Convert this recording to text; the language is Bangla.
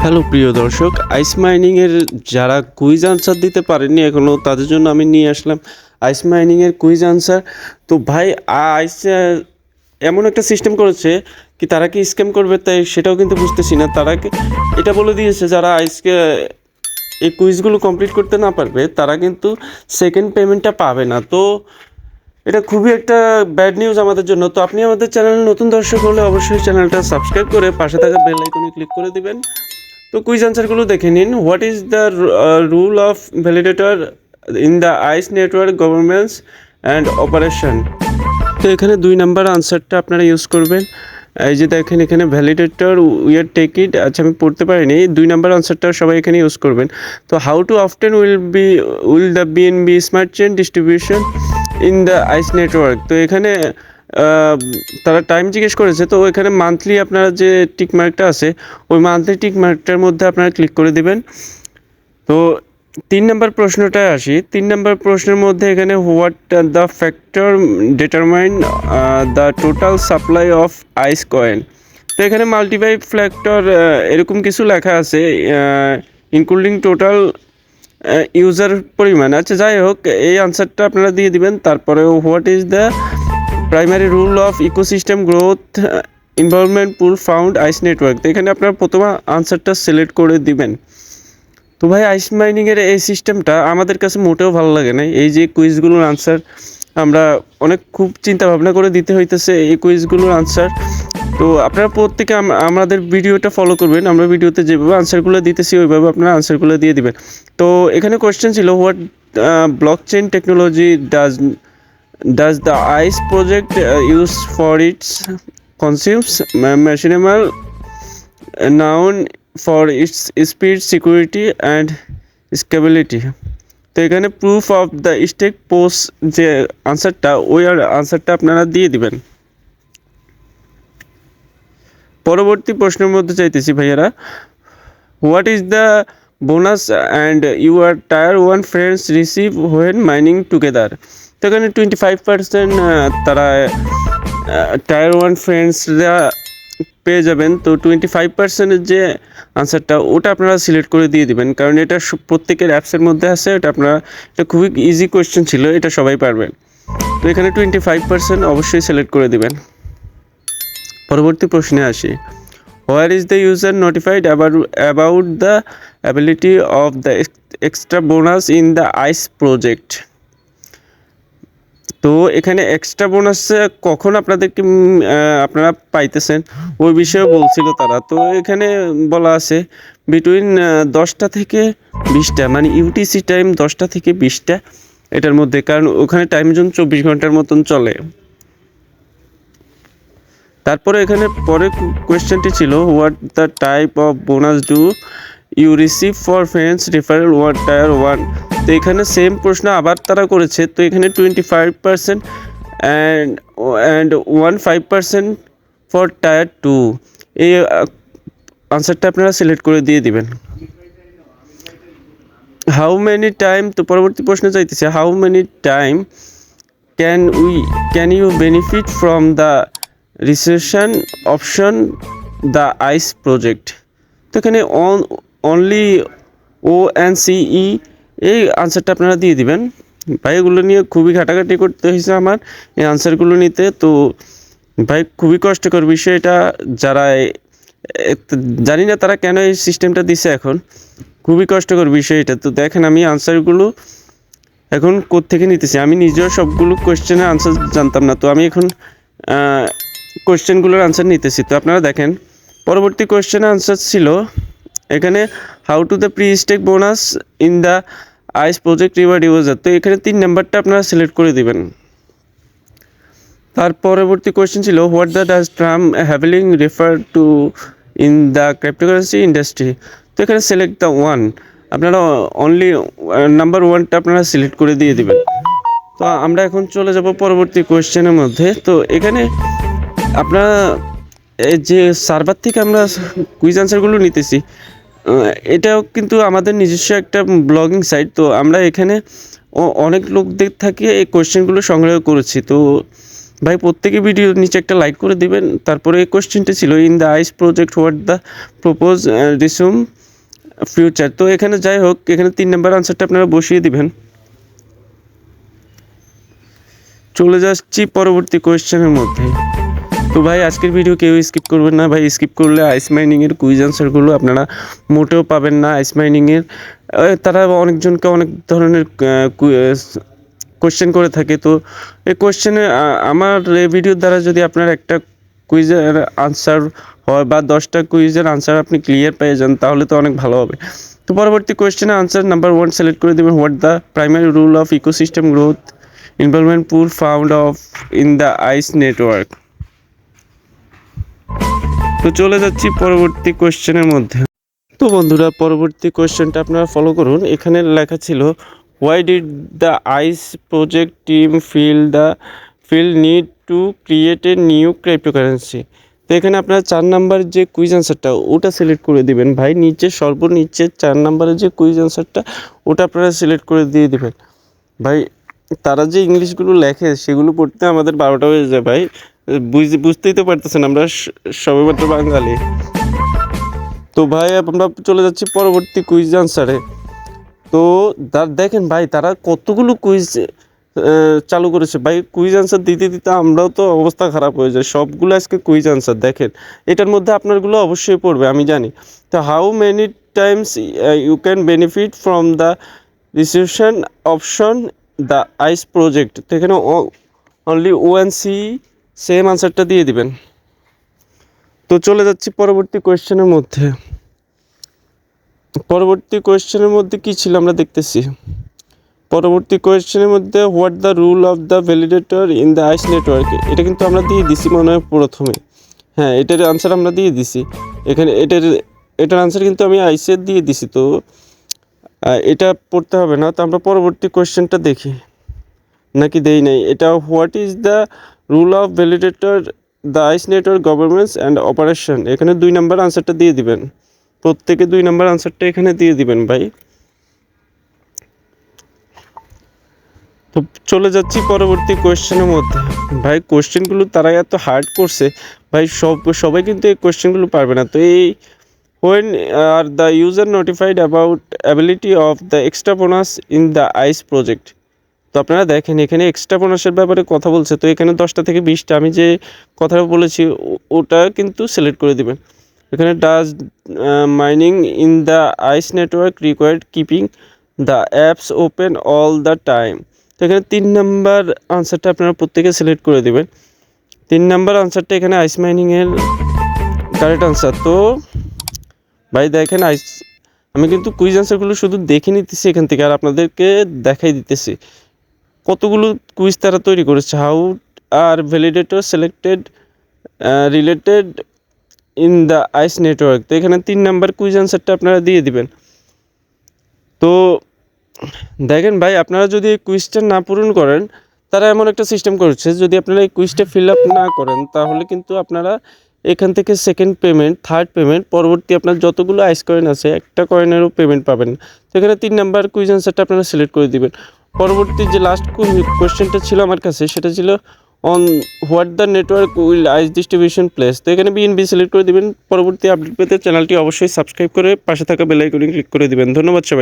হ্যালো প্রিয় দর্শক, আইস মাইনিংয়ের যারা কুইজ আনসার দিতে পারেননি এখনও, তাদের জন্য আমি নিয়ে আসলাম আইস মাইনিংয়ের কুইজ আনসার। তো ভাই, আইস এমন একটা সিস্টেম করেছে কি তারা কি স্ক্যাম করবে, তাই সেটাও কিন্তু বুঝতেছি না। তারা এটা বলে দিয়েছে যারা আইসকে এই কুইজগুলো কমপ্লিট করতে না পারবে তারা কিন্তু সেকেন্ড পেমেন্টটা পাবে না। তো এটা খুবই একটা ব্যাড নিউজ আমাদের জন্য। তো আপনি আমাদের চ্যানেলে নতুন দর্শক হলে অবশ্যই চ্যানেলটা সাবস্ক্রাইব করে পাশে থাকা বেল আইকনে ক্লিক করে দিবেন। তো কুইজ আনসারগুলো দেখে নিন। What is the rule of validator in the Ice network governance and operation? তো এখানে 2 নাম্বার আনসারটা আপনারা ইউজ করবেন। এই যে দেখেন এখানে ভ্যালিডেটর উইয়ার টেক ইট, আচ্ছা আমি পড়তে পারিনি, 2 নাম্বার আনসারটা সবাই এখানে ইউজ করবেন। তো how to often will the BNB smart chain distribution in the Ice network? তো এখানে তারা টাইম জিজ্ঞেস করেছে। তো এখানে মান্থলি আপনারা যে টিক মার্কটা আছে ওই মান্থলি টিক মার্কটার মধ্যে আপনারা ক্লিক করে দিবেন। তো 3 নম্বর প্রশ্নটায় আসি। 3 নম্বর প্রশ্নের মধ্যে এখানে what the factor determine the total supply of Ice coin? তো এখানে মাল্টিপ্লাই ফ্যাক্টর এরকম কিছু লেখা আছে, ইনক্লুডিং টোটাল ইউজার পরিমাণ। আচ্ছা যাই হোক, এই আনসারটা আপনারা দিয়ে দিবেন। তারপরে what is the primary rule of ecosystem growth involvement pool found Ice network? তো এখানে আপনারা প্রথমে আনসারটা সিলেক্ট করে দিবেন। তো ভাই, আইস মাইনিংয়ের এই সিস্টেমটা আমাদের কাছে মোটেও ভালো লাগে না। এই যে কুইজগুলোর আনসার আমরা খুব চিন্তা ভাবনা করে দিতে হইতেছে এই কুইজগুলোর আনসার। তো আপনারা প্রত্যেকে আমাদের ভিডিওটা ফলো করবেন। আমরা ভিডিওতে যেভাবে আনসারগুলো দিতেছি ওইভাবে আপনারা আনসারগুলো দিয়ে দিবেন। তো এখানে কোয়েশ্চেন ছিল what block chain technology does the ICE project use for its consumes machinable known for its speed, security and scalability? তো এখানে proof of the stake post যে আনসারটা ওই আনসারটা আপনারা দিয়ে দিবেন। পরবর্তী প্রশ্নের মধ্যে চাইতেছি ভাইয়ারা, what is the bonus and your tyre 1 friends receive when mining together? তো এখানে 25% তারা টায়ার 1 ফ্রেন্ডসরা পেয়ে যাবেন। তো 25%-এর যে আনসারটা ওটা আপনারা সিলেক্ট করে দিয়ে দিবেন, কারণ এটা প্রত্যেকের অ্যাপসের মধ্যে আছে। এটা খুবই ইজি কোয়েশ্চেন ছিল, এটা সবাই পারবেন। তো এখানে 25% অবশ্যই সিলেক্ট করে দিবেন। পরবর্তী প্রশ্নে আসি। Where is the user notified about the ability of the extra bonus in the ICE project? তো এখানে এক্সট্রা বোনাস কখন আপনারা পাইতেছেন ওই বিষয়ে বলছিল তারা। তো এখানে বলা আছে বিটুইন 10টা থেকে 20টা, মানে ইউটিসি টাইম 10টা থেকে 20টা এটার মধ্যে, কারণ ওখানে টাইম জোন 24 ঘন্টার মতন চলে। তারপরে এখানে পরে কোয়েশ্চেনটি ছিল what the type of bonus do you receive for friends referral one tier 1? তো এখানে সেম প্রশ্ন আবার তারা করেছে। তো এখানে 25% অ্যান্ড 15% ফর টায়ার 2। এই আনসারটা আপনারা সিলেক্ট করে দিয়ে দিবেন। How many time? তো পরবর্তী প্রশ্ন চাইতেছে how many time can you benefit from the recession option the ice project? তো এখানে অনলি ONCE এই আনসারটা আপনারা দিয়ে দিবেন। ভাই, এগুলো নিয়ে খুবই ঘাটাঘাটি করতে হয়েছে আমার এই আনসারগুলো নিতে। তো ভাই, খুবই কষ্টকর বিষয় এটা। যারা জানি না তারা কেন এই সিস্টেমটা দিছে, এখন খুবই কষ্টকর বিষয় এটা। তো দেখেন আমি আনসারগুলো এখন কোত্থেকে নিতেছি, আমি নিজেও সবগুলো কোয়েশ্চেনের আনসার জানতাম না। তো আমি এখন কোয়েশ্চেনগুলোর আনসার নিতেছি। তো আপনারা দেখেন পরবর্তী কোয়েশ্চেনের আনসার ছিল এখানে how to the pre stake bonus in the ice project reward user? তো এখানে 3 নাম্বারটা আপনারা সিলেক্ট করে দিবেন। তার পরবর্তী কোয়েশ্চেন ছিল what does term halving refer to in the cryptocurrency industry? তো এখানে সিলেক্ট দ্য 1, আপনারা অনলি নাম্বার 1টা আপনারা সিলেক্ট করে দিয়ে দিবেন। তো আমরা এখন চলে যাব পরবর্তী কোয়েশ্চেনের মধ্যে। তো এখানে আপনারা যে সার্ভার থেকে আমরা কুইজ আনসারগুলো নিতেছি, এটাও কিন্তু আমাদের নিজস্ব একটা ব্লগিং সাইট। তো আমরা এখানে অনেক লোকদের থেকে এই কোয়েশ্চেনগুলো সংগ্রহ করেছি। তো ভাই প্রত্যেকে ভিডিওর নিচে একটা লাইক করে দিবেন। তারপরে এই কোশ্চেনটা ছিল in the ice project what the propose resume future. তো এখানে যাই হোক, এখানে 3 নম্বর আনসারটা আপনারা বসিয়ে দিবেন। চলে যাচ্ছি পরবর্তী কোয়েশ্চেনের মধ্যে। তো ভাই আজকের ভিডিও কেউ স্কিপ করবেন না ভাই, স্কিপ করলে আইস মাইনিংয়ের কুইজ আনসারগুলো আপনারা মোটেও পাবেন না। আইস মাইনিংয়ের তারা অনেকজনকে অনেক ধরনের কোয়েশ্চেন করে থাকে। তো এই কোয়েশ্চেনে আমার এই ভিডিওর দ্বারা যদি আপনার একটা কুইজের আনসার হয় বা 10টা কুইজের আনসার আপনি ক্লিয়ার পেয়ে যান, তাহলে তো অনেক ভালো হবে। তো পরবর্তী কোয়েশ্চেনের আনসার নাম্বার 1 সিলেক্ট করে দেবেন। What the primary rule of ecosystem growth involvement pool found of in the Ice network. তো চলে যাচ্ছি পরবর্তী কোয়েশ্চেনের মধ্যে। তো বন্ধুরা পরবর্তী কোয়েশ্চেনটা আপনারা ফলো করুন। এখানে লেখা ছিল why did the ice project team feel need to create a new cryptocurrency. তো এখানে আপনারা 4 নাম্বার যে কুইজ আনসারটা ওটা সিলেক্ট করে দিবেন ভাই। নিচে সর্বনিচে 4 নাম্বারের যে কুইজ আনসারটা ওটা আপনারা সিলেক্ট করে দিয়ে দিবেন ভাই। তারা যে ইংলিশগুলো লেখে সেগুলো পড়তে আমাদের 12টা হয়ে যায় ভাই। বুঝতেই তো পারতেছেন আমরা সবেমাত্র বাঙালি। তো ভাই আমরা চলে যাচ্ছি পরবর্তী কুইজ আনসারে। তো দেখেন ভাই তারা কতগুলো কুইজ চালু করেছে ভাই। কুইজ আনসার দিতে দিতে আমরাও তো অবস্থা খারাপ হয়ে যায়। সবগুলো আজকে কুইজ আনসার দেখেন, এটার মধ্যে আপনারগুলো অবশ্যই পড়বে আমি জানি। তো how many times you can benefit from the reception option the ice project. তো এখানে অনলি ONC সেম আনসারটা দিয়ে দিবেন। তো চলে যাচ্ছি পরবর্তী কোয়েশ্চেনের মধ্যে। পরবর্তী কোয়েশ্চেনের মধ্যে কী ছিল আমরা দেখতেছি। পরবর্তী কোয়েশ্চেনের মধ্যে what the rule of the validator in the Ice network. এটা কিন্তু আমরা দিয়ে দিছি মনে হয় প্রথমে। হ্যাঁ, এটার আনসার আমরা দিয়ে দিছি। এখানে এটার আনসার কিন্তু আমি আইসের দিয়ে দিছি। তো এটা পড়তে হবে না। তো আমরা পরবর্তী কোয়েশ্চেনটা দেখি, নাকি দেই নাই। এটা what is the rule of validator the Ice network governments and operation. এখানে 2 নম্বর আনসারটা দিয়ে দিবেন। প্রত্যেকে 2 নম্বর আনসারটা এখানে দিয়ে দিবেন ভাই। তো চলে যাচ্ছি পরবর্তী কোয়েশ্চেনের মধ্যে। ভাই কোয়েশ্চেনগুলো তারা এত হার্ড করছে ভাই, সবাই কিন্তু এই কোয়েশ্চেনগুলো পারবে না। তো এই when are the user notified about ability of the extra bonus in the ice project. তো আপনারা দেখেন এখানে এক্সট্রা বোনাসের ব্যাপারে কথা বলছে। তো এখানে 10টা থেকে 20টা আমি যে কথাটা বলেছি ওটা কিন্তু সিলেক্ট করে দিবেন। এখানে does mining in the Ice network required keeping the apps open all the time. তো এখানে 3 নাম্বার আনসারটা আপনারা প্রত্যেকে সিলেক্ট করে দেবেন। 3 নাম্বার আনসারটা এখানে আইস মাইনিংয়ের কারেক্ট আনসার। তো ভাই দেখেন আমি কিন্তু কুইজ আনসারগুলো শুধু দেখে নিতেছি এখান থেকে, আর আপনাদেরকে দেখাই দিতেছি কতগুলো কুইজ তারা তৈরি করেছে। How are validator selected related in the Ice network. তো এখানে 3 নাম্বার কুইজ আনসারটা আপনারা দিয়ে দিবেন। তো দেখেন ভাই আপনারা যদি এই কুইজটা না পূরণ করেন, তারা এমন একটা সিস্টেম করেছে যদি আপনারা এই কুইজটা ফিল আপ না করেন তাহলে কিন্তু আপনারা এখান থেকে সেকেন্ড পেমেন্ট, থার্ড পেমেন্ট, পরবর্তী আপনার যতগুলো আইস কয়েন আছে একটা কয়েনেরও পেমেন্ট পাবেন। তো এখানে 3 নাম্বার কুইজ আনসারটা আপনারা সিলেক্ট করে দিবেন। পরবর্তী যে লাস্ট কোয়েশ্চেনটা ছিল আমার কাছে সেটা ছিল on what the network will ice distribution place. তো এখানে BNB সিলেক্ট করে দিবেন। পরবর্তী আপডেট পেতে চ্যানেলটি অবশ্যই সাবস্ক্রাইব করে পাশে থাকা বেল আইকনে ক্লিক করে দিবেন। ধন্যবাদ সবাই।